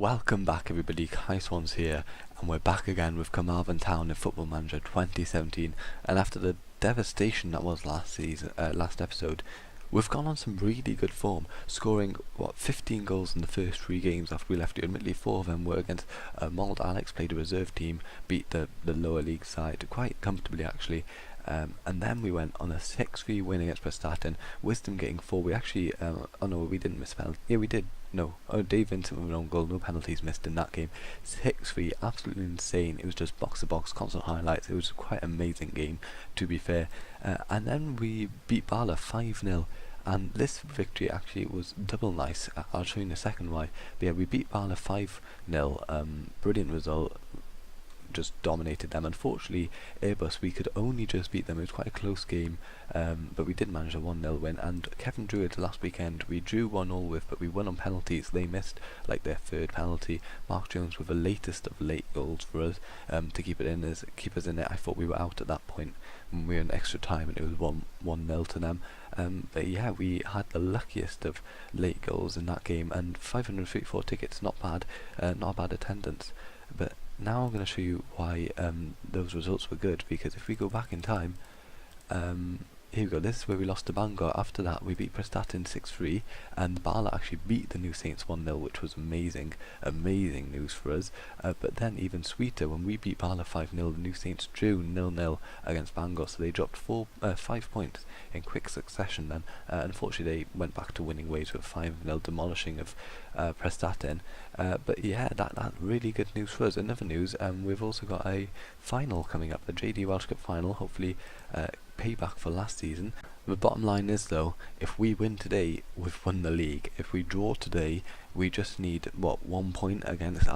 Welcome back everybody, Kai Swans here, and we're back again with Carmarthen Town in Football Manager 2017, and after the devastation that was last episode, we've gone on some really good form, scoring, 15 goals in the first 3 games after we left you. Admittedly 4 of them were against Mould Alex, played a reserve team, beat the lower league side quite comfortably actually. And then we went on a 6-3 win against Prestatyn. Wisdom getting 4. We actually, oh no, we didn't miss a penalty. Yeah, we did. No. Oh, Dave Vincent with an own goal. No penalties missed in that game. 6-3, absolutely insane. It was just box to box, constant highlights. It was quite an amazing game, to be fair. And then we beat Bala 5-0. And this victory actually was double nice. I'll show you in a second why. But yeah, we beat Bala 5-0. Brilliant result. Just dominated them. Unfortunately, Airbus, we could only just beat them. It was quite a close game, but we did manage a 1-0 win. And Kevin Druids last weekend we drew 1-1 with, but we won on penalties. They missed like their 3rd penalty. Mark Jones with the latest of late goals for us to keep us in it. I thought we were out at that point when we were in extra time, and it was 1-0 to them. But yeah, we had the luckiest of late goals in that game, and 534 tickets, not bad, not a bad attendance. But now I'm going to show you why those results were good, because if we go back in time, here we go, this is where we lost to Bangor. After that we beat Prestatyn 6-3, and Bala actually beat the New Saints 1-0, which was amazing news for us. But then even sweeter, when we beat Bala 5-0, the New Saints drew 0-0 against Bangor, so they dropped 5 points in quick succession then. Unfortunately they went back to winning ways with 5-0 demolishing of Prestatyn. But yeah, that really good news for us. Another news, we've also got a final coming up, the JD Welsh Cup final, hopefully payback for last season. The bottom line is though, if we win today, we've won the league. If we draw today, we just need 1 point against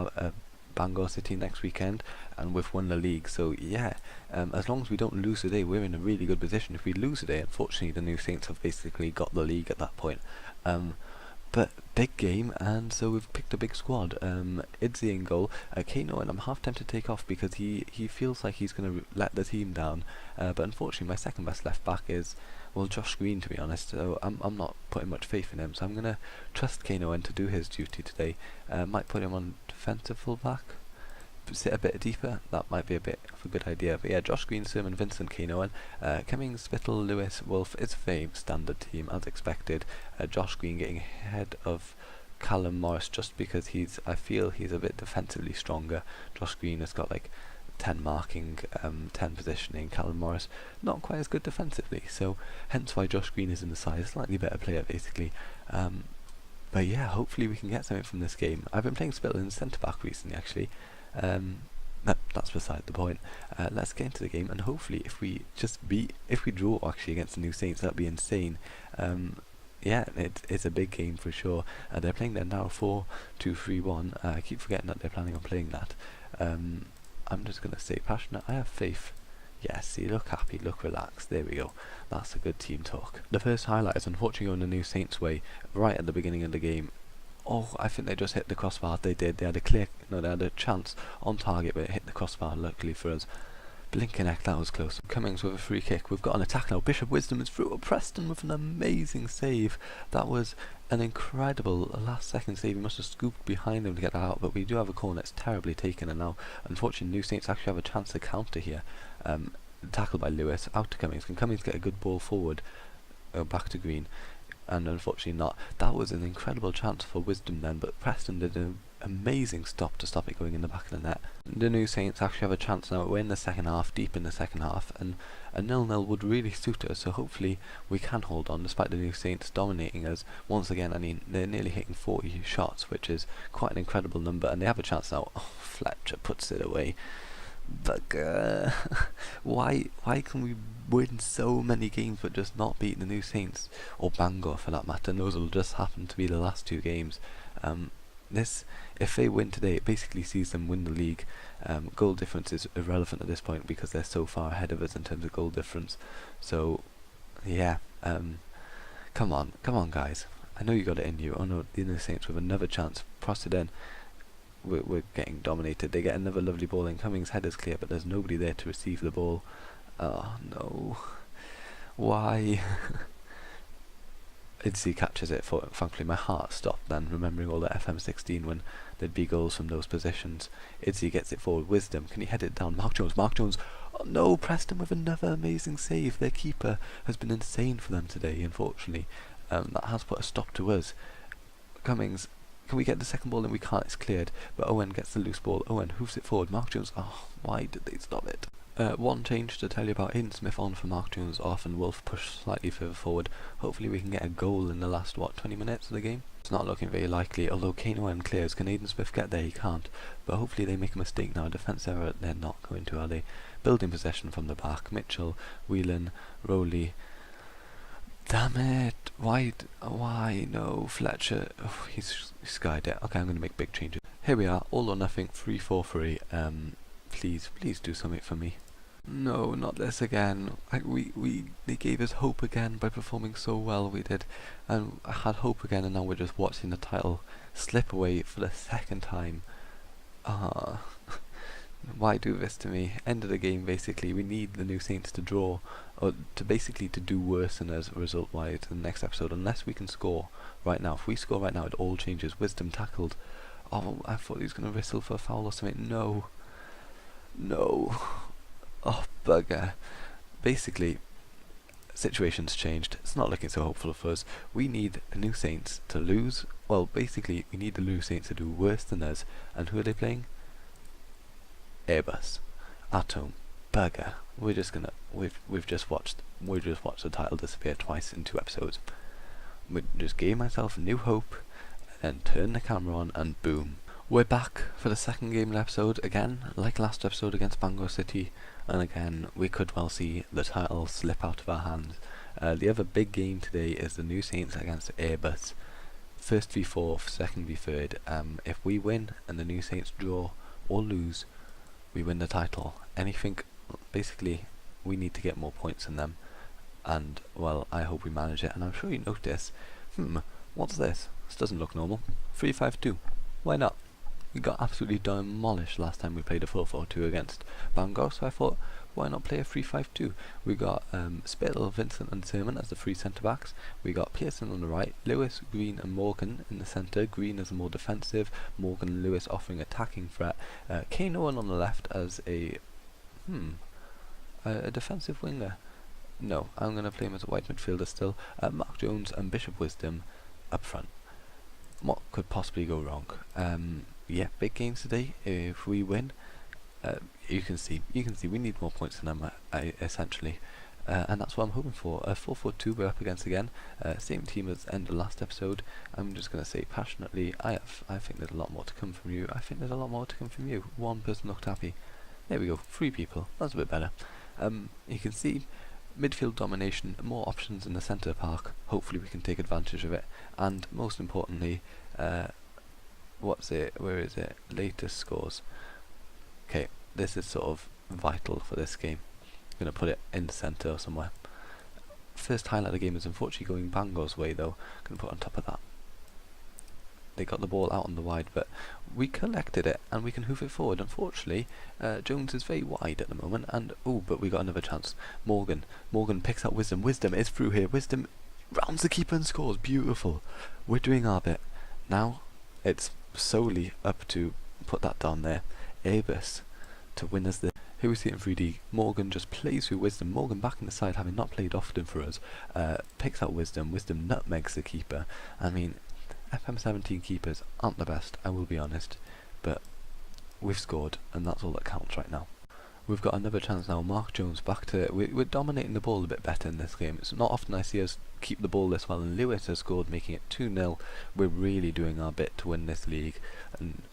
Bangor City next weekend, and we've won the league. So yeah, as long as we don't lose today, we're in a really good position. If we lose today, unfortunately the New Saints have basically got the league at that point. But big game, and so we've picked a big squad. Idzi in goal. Kano, and I'm half tempted to take off because he feels like he's going to let the team down. But unfortunately, my second best left back is, Josh Green, to be honest. So I'm not putting much faith in him. So I'm going to trust Kano and to do his duty today. Might put him on defensive full back. Sit a bit deeper, that might be a bit of a good idea. But yeah, Josh Green, Sermon, Vincent, Kano, and Cummings, Spittle, Lewis, Wolf. It's a very standard team as expected. Josh Green getting ahead of Callum Morris just because I feel he's a bit defensively stronger. Josh Green has got like 10 marking, 10 positioning. Callum Morris not quite as good defensively, so hence why Josh Green is in the side. Slightly better player basically. But yeah, hopefully we can get something from this game. I've been playing Spittle in centre back recently actually. That's beside the point. Let's get into the game, and hopefully if we draw actually against the New Saints, that'd be insane. Yeah, it's a big game for sure. They're playing their now 4-2-3-1. I keep forgetting that they're planning on playing that. I'm just going to stay passionate. I have faith. Yes, see, look happy, look relaxed. There we go. That's a good team talk. The first highlight is unfortunately going the New Saints way right at the beginning of the game. Oh, I think they just hit the crossbar. They did. They had a chance on target, but it hit the crossbar, luckily for us. Blinkeneck, that was close. Cummings with a free kick. We've got an attack now. Bishop Wisdom is through. Preston with an amazing save. That was an incredible last second save. He must have scooped behind him to get that out, but we do have a corner. It's terribly taken, and now, unfortunately, New Saints actually have a chance to counter here. Tackled by Lewis. Out to Cummings. Can Cummings get a good ball forward? Back to Green. And unfortunately not. That was an incredible chance for Wisdom then, but Preston did an amazing stop to stop it going in the back of the net. The New Saints actually have a chance now. We're in the second half, deep in the second half, and a 0-0 would really suit us, so hopefully we can hold on despite the New Saints dominating us. Once again, I mean, they're nearly hitting 40 shots, which is quite an incredible number, and they have a chance now. Oh, Fletcher puts it away. But why can we win so many games but just not beat the New Saints or Bangor for that matter? And those will just happen to be the last 2 games. If they win today, it basically sees them win the league. Goal difference is irrelevant at this point because they're so far ahead of us in terms of goal difference. So yeah, come on guys, I know you got it in you. Oh no, the New Saints with another chance. Prosiden. We're getting dominated. They get another lovely ball in. Cummings' head is clear, but there's nobody there to receive the ball. Oh no. Why? Idzi catches it. Thankfully my heart stopped then, remembering all the FM16 when there'd be goals from those positions. Idzi gets it forward. Wisdom, can he head it down? Mark Jones. Oh no, Preston with another amazing save. Their keeper has been insane for them today, unfortunately. That has put a stop to us. Cummings, can we get the second ball? And we can't, it's cleared. But Owen gets the loose ball. Owen hoofs it forward. Mark Jones, oh, why did they stop it? One change to tell you about: Hayden Smith on for Mark Jones off, and Wolf pushed slightly further forward. Hopefully we can get a goal in the last, 20 minutes of the game? It's not looking very likely, although Kane Owen clears. Can Hayden Smith get there? He can't. But hopefully they make a mistake now. Defence error, they're not going to, are they? Building possession from the back. Mitchell, Whelan, Rowley. Damn it! Why? No, Fletcher. Oh, he's skied it. Okay, I'm going to make big changes. Here we are, all or nothing, 3-4-3. Please do something for me. No, not this again. They gave us hope again by performing so well. We did, and I had hope again, and now we're just watching the title slip away for the second time. Why do this to me? End of the game, basically. We need the New Saints to draw, or to do worse than us result-wise in the next episode, unless we can score right now. If we score right now, it all changes. Wisdom tackled. Oh, I thought he was going to whistle for a foul or something. No. Oh, bugger. Basically, situation's changed. It's not looking so hopeful for us. We need the New Saints to lose. Well, basically, we need the New Saints to do worse than us. And who are they playing? Airbus. At home. Bugger. We're just gonna. We've just watched the title disappear twice in 2 episodes. We just gave myself new hope, and turned the camera on, and boom. We're back for the second game of the episode, again, like last episode against Bangor City, and again, we could well see the title slip out of our hands. The other big game today is the New Saints against Airbus. First v fourth, second v third. If we win and the New Saints draw or lose, we win the title. Anything, basically, we need to get more points than them, and, well, I hope we manage it, and I'm sure you notice, what's this? This doesn't look normal. 3-5-2. Why not? We got absolutely demolished last time we played a 4-4-2 against Bangor, so I thought, why not play a 3-5-2? We got Spittle, Vincent and Sermon as the 3 centre-backs. We got Pearson on the right, Lewis, Green and Morgan in the centre. Green as a more defensive, Morgan and Lewis offering attacking threat. Kane Owen on the left as a defensive winger. No, I'm going to play him as a wide midfielder still. Mark Jones and Bishop Wisdom up front. What could possibly go wrong? Yeah, big games today. If we win, you can see we need more points than them, essentially, and that's what I'm hoping for. 4-4-2 we're up against again. Same team as end of last episode. I'm just going to say passionately, I think there's a lot more to come from you. I think there's a lot more to come from you. One person looked happy. There we go. 3 people. That's a bit better. You can see midfield domination, more options in the centre park. Hopefully we can take advantage of it, and most importantly, where is it? Latest scores. Okay, this is sort of vital for this game. I'm going to put it in the centre or somewhere. First highlight of the game is unfortunately going Bangor's way though. Going to put on top of that. They got the ball out on the wide, but we collected it and we can hoof it forward. Unfortunately, Jones is very wide at the moment, and but we got another chance. Morgan picks up Wisdom. Wisdom is through here. Wisdom rounds the keeper and scores. Beautiful. We're doing our bit. Now it's solely up to put that down there. Abus to win us the. Here we see it in 3D. Morgan just plays through Wisdom. Morgan back in the side, having not played often for us. Picks out Wisdom. Wisdom nutmegs the keeper. I mean, FM17 keepers aren't the best, I will be honest, but we've scored, and that's all that counts right now. We've got another chance now. Mark Jones back to. We're dominating the ball a bit better in this game. It's not often I see us keep the ball this well, and Lewis has scored, making it 2-0. We're really doing our bit to win this league, and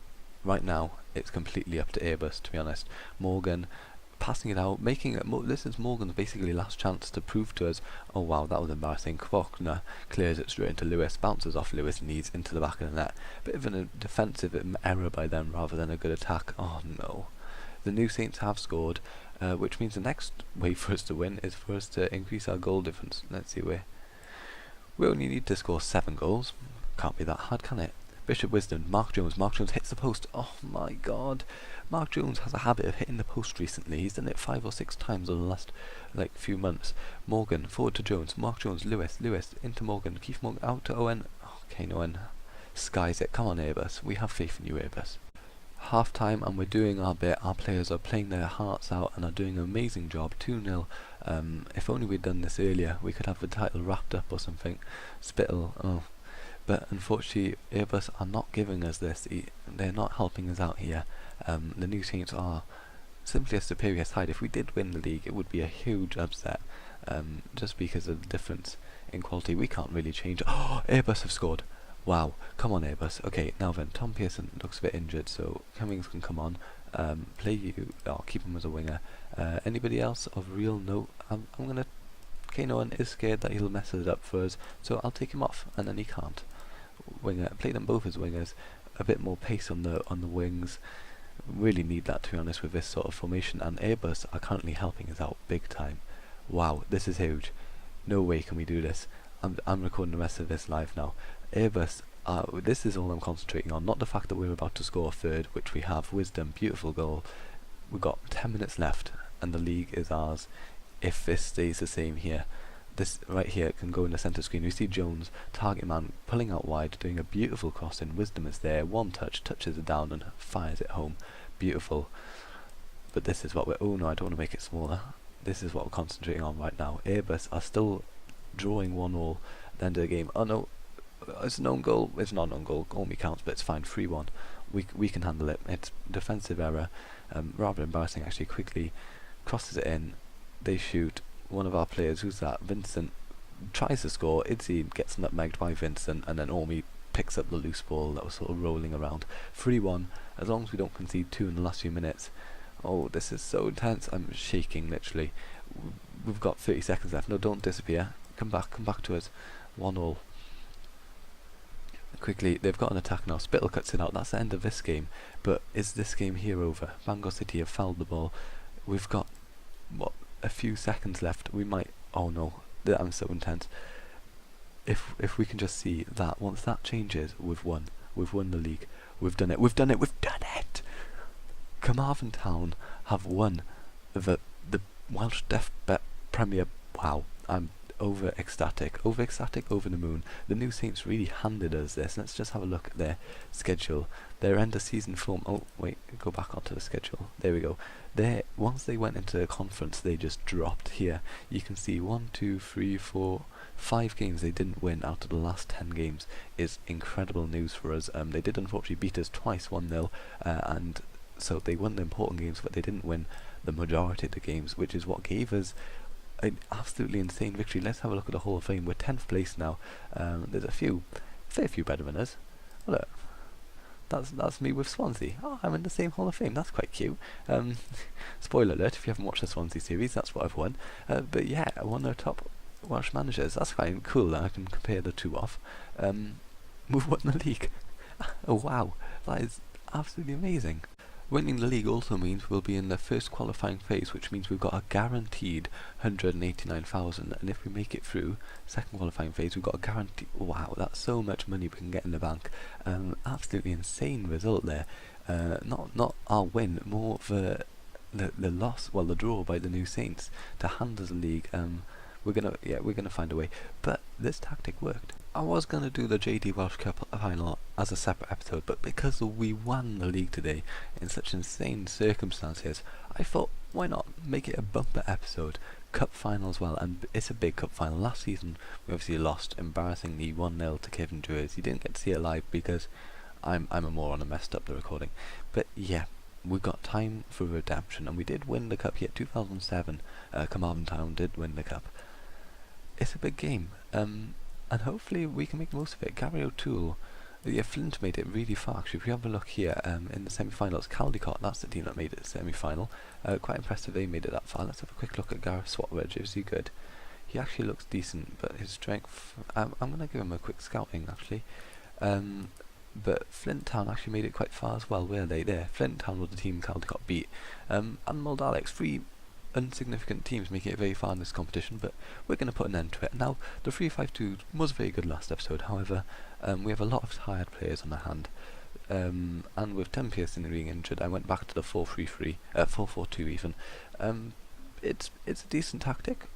right now it's completely up to Airbus, to be honest. Morgan passing it out, making it. This is Morgan's basically last chance to prove to us. Oh wow, that was embarrassing. Faulkner clears it straight into Lewis, bounces off Lewis' knees into the back of the net. Bit of a defensive error by them rather than a good attack. Oh no. The New Saints have scored, which means the next way for us to win is for us to increase our goal difference. Let's see where. We only need to score 7 goals. Can't be that hard, can it? Bishop Wisdom, Mark Jones hits the post. Oh my god. Mark Jones has a habit of hitting the post recently. He's done it 5 or 6 times in the last few months. Morgan, forward to Jones, Mark Jones, Lewis, into Morgan, Keith Morgan, out to Owen. Okay, Owen skies it. Come on, Airbus. We have faith in you, Airbus. Half time, and we're doing our bit. Our players are playing their hearts out and are doing an amazing job. 2-0. If only we'd done this earlier, we could have the title wrapped up or something. Spittle, oh. But unfortunately, Airbus are not giving us this. They're not helping us out here. The New Saints are simply a superior side. If we did win the league, it would be a huge upset. Just because of the difference in quality. We can't really change. Oh, Airbus have scored. Wow, come on Airbus. Okay, now then, Tom Pearson looks a bit injured, so Cummings can come on. Play you, keep him as a winger. Anybody else of real note? I'm gonna... Kane Owen is scared that he'll mess it up for us, so I'll take him off, and then he can't. Winger, play them both as wingers. A bit more pace on the wings. Really need that, to be honest, with this sort of formation, and Airbus are currently helping us out big time. Wow, this is huge. No way can we do this. I'm recording the rest of this live now. Airbus, this is all I'm concentrating on, not the fact that we're about to score a third, which we have. Wisdom, beautiful goal. We've got 10 minutes left, and the league is ours. If this stays the same here, this right here can go in the centre screen. We see Jones, target man, pulling out wide, doing a beautiful cross in. Wisdom is there, one touch, touches it down and fires it home. Beautiful. But this is what we're... Oh no, I don't want to make it smaller. This is what we're concentrating on right now. Airbus are still drawing 1-1 at the end of the game. Oh no. It's an own goal. It's not an own goal. Goal me counts, but it's fine. 3-1. We can handle it. It's defensive error. Rather embarrassing, actually. Quickly crosses it in. They shoot. One of our players, who's that? Vincent, tries to score. Idzi gets nutmegged by Vincent, and then Ormi picks up the loose ball that was sort of rolling around. 3-1. As long as we don't concede 2 in the last few minutes. Oh, this is so intense. I'm shaking, literally. We've got 30 seconds left. No, don't disappear. Come back to us. 1-1. Quickly, they've got an attack now. Spittle cuts it out. That's the end of this game. But is this game here over? Bangor City have fouled the ball. We've got, what, a few seconds left. We might... Oh no, I'm so intense. If we can just see that, once that changes, we've won. We've won the league. We've done it. We've done it. We've done it! Carmarthen Town have won the Welsh Deaf Premier. Wow, I'm over ecstatic, over the moon. The New Saints really handed us this. Let's just have a look at their schedule. Their end of season form. Oh wait, go back onto the schedule. There we go. Once they went into the conference, they just dropped. Here you can see 1, 2, 3, 4, 5 games they didn't win out of the last 10 games. Is incredible news for us. They did unfortunately beat us twice 1-0, and so they won the important games, but they didn't win the majority of the games, which is what gave us an absolutely insane victory. Let's have a look at the Hall of Fame. We're 10th place now. There's a fair few better than us. Look, that's me with Swansea. Oh, I'm in the same Hall of Fame. That's quite cute. Spoiler alert, if you haven't watched the Swansea series, that's what I've won. But yeah, I won the top Welsh managers. That's quite cool that I can compare the two off. We've won the league. Oh wow, that is absolutely amazing. Winning the league also means we'll be in the first qualifying phase, which means we've got a guaranteed 189,000, and if we make it through second qualifying phase, we've got a guarantee. Wow, that's so much money we can get in the bank. Absolutely insane result there. Not our win, more the loss, well, the draw by the New Saints to hand us the league. We're gonna find a way, but this tactic worked. I was gonna do the JD Welsh Cup final as a separate episode, but because we won the league today in such insane circumstances, I thought, why not make it a bumper episode? Cup final as well, and it's a big cup final. Last season we obviously lost embarrassingly 1-0 to Kevin Druids. You didn't get to see it live because I'm a moron and messed up the recording. But yeah, we got time for redemption, and we did win the cup here. 2007, Carmarthen Town did win the cup. It's a big game, and hopefully we can make the most of it. Gary O'Toole, yeah, Flint made it really far actually. If we have a look here, in the semi-finals, Caldecott, that's the team that made it the semi-final. Quite impressive they made it that far. Let's have a quick look at Gareth Swatridge. Is he good? He actually looks decent, but his strength, I'm going to give him a quick scouting actually. But Flint Town actually made it quite far as well, were they? There, Flint Town was the team Caldecott beat. And Mold Alex, insignificant teams making it very far in this competition, but we're going to put an end to it. Now, the 3-5-2 was very good last episode, however, we have a lot of tired players on the hand. And with Tim Pearson being injured, I went back to the 4-3-3, 4-4-2 even. It's a decent tactic.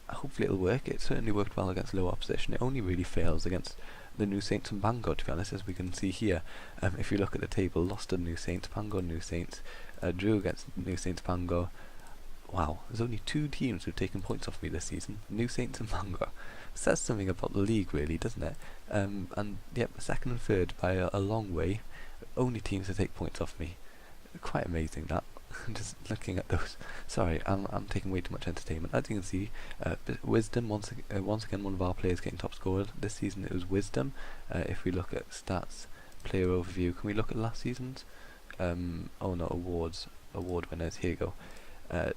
Hopefully it'll work. It certainly worked well against low opposition. It only really fails against the New Saints and Bangor, to be honest, as we can see here. If you look at the table, lost to New Saints, Bangor, New Saints, drew against New Saints, Bangor. Wow, there's only 2 teams who've taken points off me this season, New Saints and Bangor. Says something about the league, really, doesn't it? And yep, second and third by a long way. Only teams to take points off me. Quite amazing, that. Just looking at those. Sorry, I'm taking way too much entertainment. As you can see, Wisdom, once again, one of our players getting top scorer. This season it was Wisdom. If we look at stats, player overview, can we look at last season's? Oh no, award winners, here you go.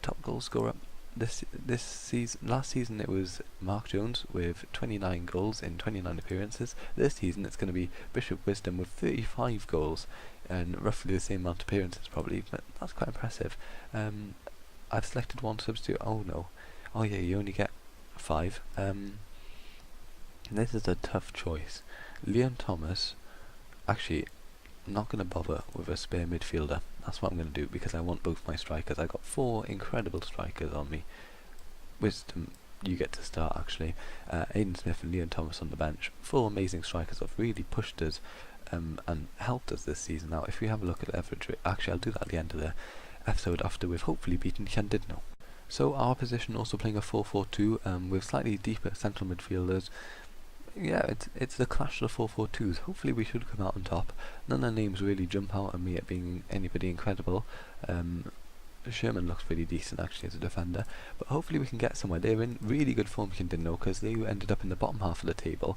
Top goal scorer. This season, last season it was Mark Jones with 29 goals in 29 appearances. This season it's going to be Bishop Wisdom with 35 goals and roughly the same amount of appearances probably, but that's quite impressive. I've selected one substitute. Oh no, oh yeah, you only get 5. This is a tough choice. Liam Thomas, actually, I'm not going to bother with a spare midfielder. That's what I'm going to do because I want both my strikers. I got 4 incredible strikers on me. Wisdom, you get to start actually. Aidan Smith and Leon Thomas on the bench. 4 amazing strikers have really pushed us and helped us this season. Now, if we have a look at average rate, actually I'll do that at the end of the episode after we've hopefully beaten Llandudno. So our position also playing a 4-4-2 with slightly deeper central midfielders. Yeah, it's the clash of the 4-4-2s. Hopefully we should come out on top. None of the names really jump out at me at being anybody incredible. Sherman looks pretty decent actually as a defender, but hopefully we can get somewhere. They're in really good form, Llandudno, because they ended up in the bottom half of the table,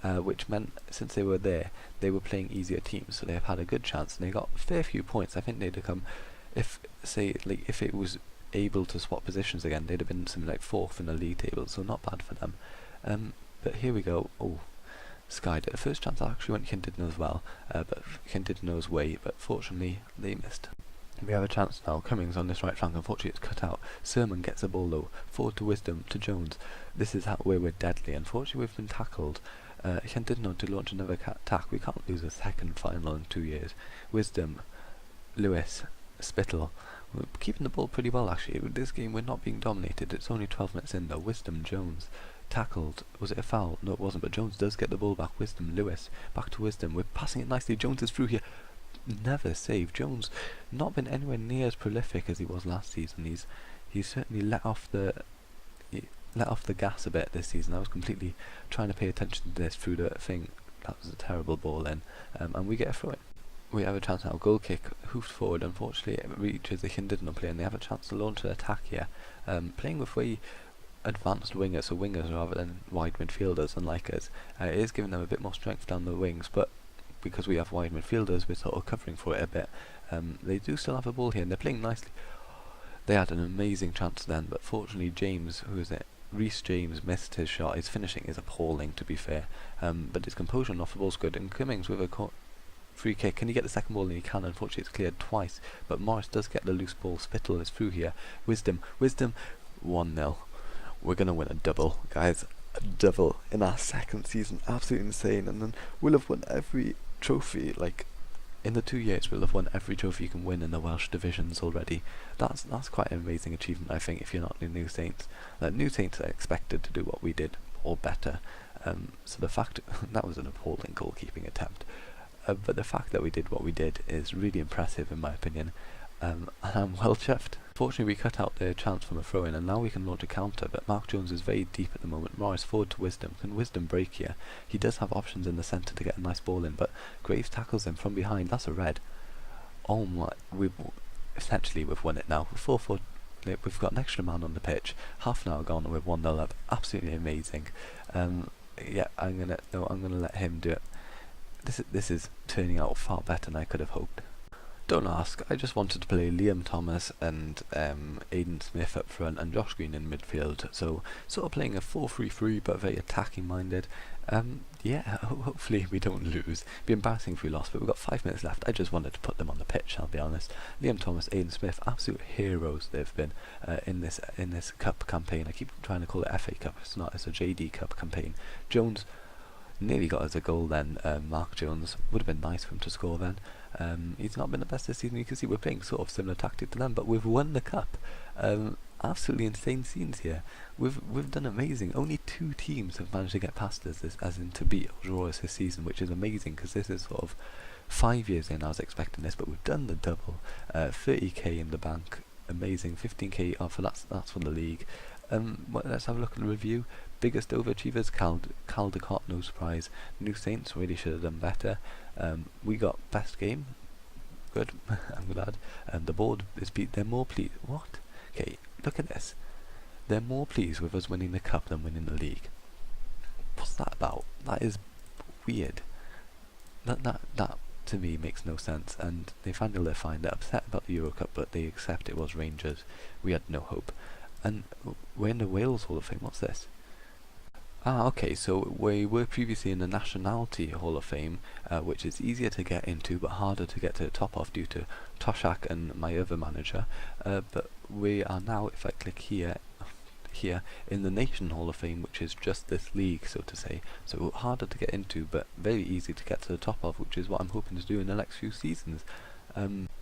which meant since they were there, they were playing easier teams, so they have had a good chance, and they got a fair few points. I think they'd have come, if it was able to swap positions again, they'd have been something like 4th in the league table, so not bad for them. But here we go. Oh, skied it. The first chance I actually went Llandudno as well, but Llandudno's way, but fortunately they missed. We have a chance now. Cummings on this right flank, unfortunately it's cut out. Sermon gets the ball though, forward to Wisdom, to Jones. This is where we're deadly. Unfortunately we've been tackled. Llandudno to launch another attack. We can't lose a second final in 2 years. Wisdom, Lewis, Spittle. We're keeping the ball pretty well actually. With this game we're not being dominated. It's only 12 minutes in though. Wisdom, Jones. Tackled. Was it a foul? No, it wasn't, but Jones does get the ball back. Wisdom, Lewis, back to Wisdom. We're passing it nicely. Jones is through here. Never saved. Jones not been anywhere near as prolific as he was last season. He's certainly let off the gas a bit this season. I was completely trying to pay attention to this through the thing. That was a terrible ball in, and we get a throw in. We have a chance now. Goal kick, hoofed forward. Unfortunately, it reaches the Llandudno player, and they have a chance to launch an attack here. Playing with way advanced wingers, so wingers rather than wide midfielders, unlike us. It is giving them a bit more strength down the wings, but because we have wide midfielders, we're sort of covering for it a bit. They do still have a ball here, and they're playing nicely. They had an amazing chance then, but fortunately James, who is it? Reece James missed his shot. His finishing is appalling, to be fair, but his composure off the ball's good. And Cummings with a free kick. Can he get the second ball? And he can. Unfortunately, it's cleared twice, but Morris does get the loose ball. Spittle is through here. Wisdom, 1-0. We're going to win a double, guys. A double in our second season. Absolutely insane. And then we'll have won every trophy. Like, in the 2 years, we'll have won every trophy you can win in the Welsh divisions already. That's quite an amazing achievement, I think, if you're not the New Saints. New Saints are expected to do what we did, or better. So the fact... that was an appalling goalkeeping attempt. But the fact that we did what we did is really impressive, in my opinion. And I'm well chuffed. Fortunately we cut out their chance from a throw-in, and now we can launch a counter, but Mark Jones is very deep at the moment. Morris forward to Wisdom. Can Wisdom break here? He does have options in the centre to get a nice ball in, but Graves tackles him from behind. That's a red. Oh my, essentially we've won it now. 4-4, we've got an extra man on the pitch. Half an hour gone and we're 1-0 up. Absolutely amazing. Yeah, I'm gonna let him do it. This is turning out far better than I could have hoped. Don't ask, I just wanted to play Liam Thomas and Aidan Smith up front and Josh Green in midfield, so sort of playing a 4-3-3 but very attacking minded. Yeah, hopefully we don't lose. It'd be embarrassing if we lost, but we've got 5 minutes left. I just wanted to put them on the pitch, I'll be honest. Liam Thomas, Aidan Smith, absolute heroes they've been in this cup campaign. I keep trying to call it FA Cup, it's not, it's a JD Cup campaign. Jones nearly got us a goal then. Mark Jones, would have been nice for him to score then. He's not been the best this season. You can see we're playing sort of similar tactic to them, but we've won the cup. Absolutely insane scenes here. We've done amazing. Only 2 teams have managed to get past us, as in to beat or draw us this season, which is amazing because this is sort of 5 years in I was expecting this, but we've done the double. 30k in the bank, amazing. 15k for that's for the league. Let's have a look at the review. Biggest overachievers, Caldecott, no surprise. New Saints really should have done better. We got best game, good. I'm glad. The board is they're more pleased. What? Okay, look at this. They're more pleased with us winning the cup than winning the league. What's that about? That is weird. That to me makes no sense. And they finally they're fine. They're upset about the Euro Cup, but they accept it was Rangers. We had no hope. And we're in the Wales Hall of Fame. What's this? Ah, okay, so we were previously in the Nationality Hall of Fame, which is easier to get into but harder to get to the top of due to Toshak and my other manager. But we are now, if I click here, in the Nation Hall of Fame, which is just this league, so to say. So harder to get into, but very easy to get to the top of, which is what I'm hoping to do in the next few seasons.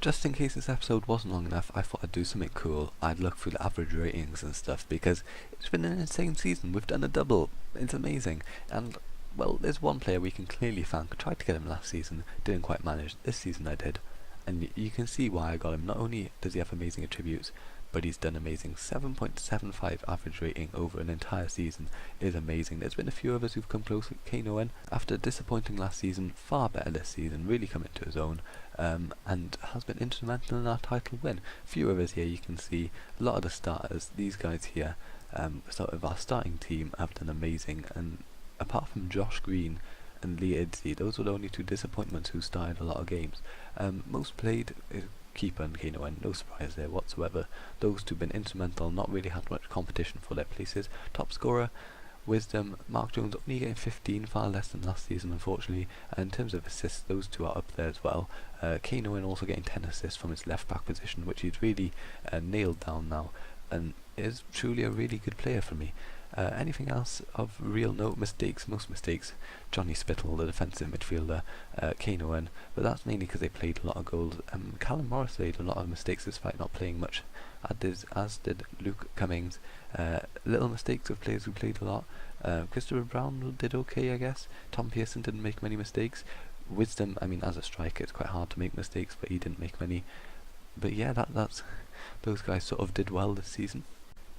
Just in case this episode wasn't long enough, I thought I'd do something cool. I'd look through the average ratings and stuff, because it's been an insane season. We've done a double. It's amazing. And, well, there's one player we can clearly thank. I tried to get him last season, didn't quite manage. This season I did. And you can see why I got him. Not only does he have amazing attributes, but he's done amazing. 7.75 average rating over an entire season is amazing. There's been a few of us who've come close. Kane Owen, after disappointing last season, far better this season, really come into his own, and has been instrumental in our title win. A few of us here you can see, a lot of the starters, these guys here, sort of our starting team have done amazing, and apart from Josh Green and Lee Idsey, those were the only 2 disappointments who started a lot of games. Most played is keeper and Kane Owen, no surprise there whatsoever. Those 2 been instrumental, not really had much competition for their places. Top scorer, Wisdom, Mark Jones only getting 15, far less than last season unfortunately. And in terms of assists, those 2 are up there as well. Kane Owen also getting 10 assists from his left back position, which he's really nailed down now, and is truly a really good player for me. Anything else of real note? Mistakes, most mistakes. Johnny Spittle, the defensive midfielder, Kane Owen, but that's mainly because they played a lot of goals. Callum Morris made a lot of mistakes despite not playing much, as did Luke Cummings. Little mistakes of players who played a lot. Christopher Brown did okay, I guess. Tom Pearson didn't make many mistakes. Wisdom, I mean, as a striker it's quite hard to make mistakes, but he didn't make many. But yeah, that's those guys sort of did well this season.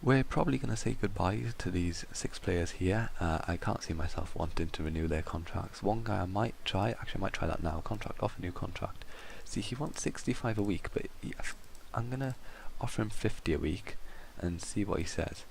We're probably going to say goodbye to these 6 players here. I can't see myself wanting to renew their contracts. One guy I might try, actually I might try that now, contract off, a new contract. See, he wants 65 a week, but I'm going to offer him 50 a week and see what he says.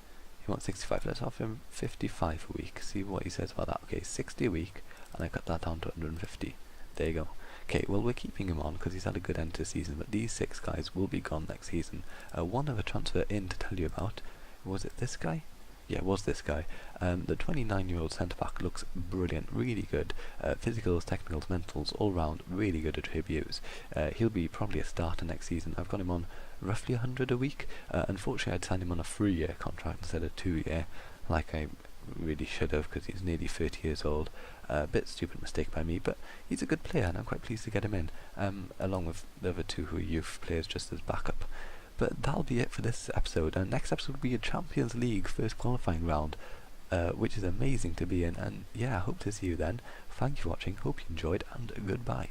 He wants 65, let's offer him 55 a week, see what he says about that. Okay, 60 a week, and I cut that down to 150. There you go. Okay, well we're keeping him on because he's had a good end to the season, but these 6 guys will be gone next season. One other transfer in to tell you about. Was it this guy? Yeah, it was this guy. The 29-year-old centre-back looks brilliant, really good. Physicals, technicals, mentals, all round, really good attributes. He'll be probably a starter next season. I've got him on roughly 100 a week. Unfortunately, I'd signed him on a 3-year contract instead of 2-year, like I really should have, because he's nearly 30 years old. A bit stupid mistake by me, but he's a good player, and I'm quite pleased to get him in, along with the other 2 who are youth players just as backup. But that'll be it for this episode, and next episode will be a Champions League first qualifying round, which is amazing to be in, and yeah, I hope to see you then. Thank you for watching, hope you enjoyed, and goodbye.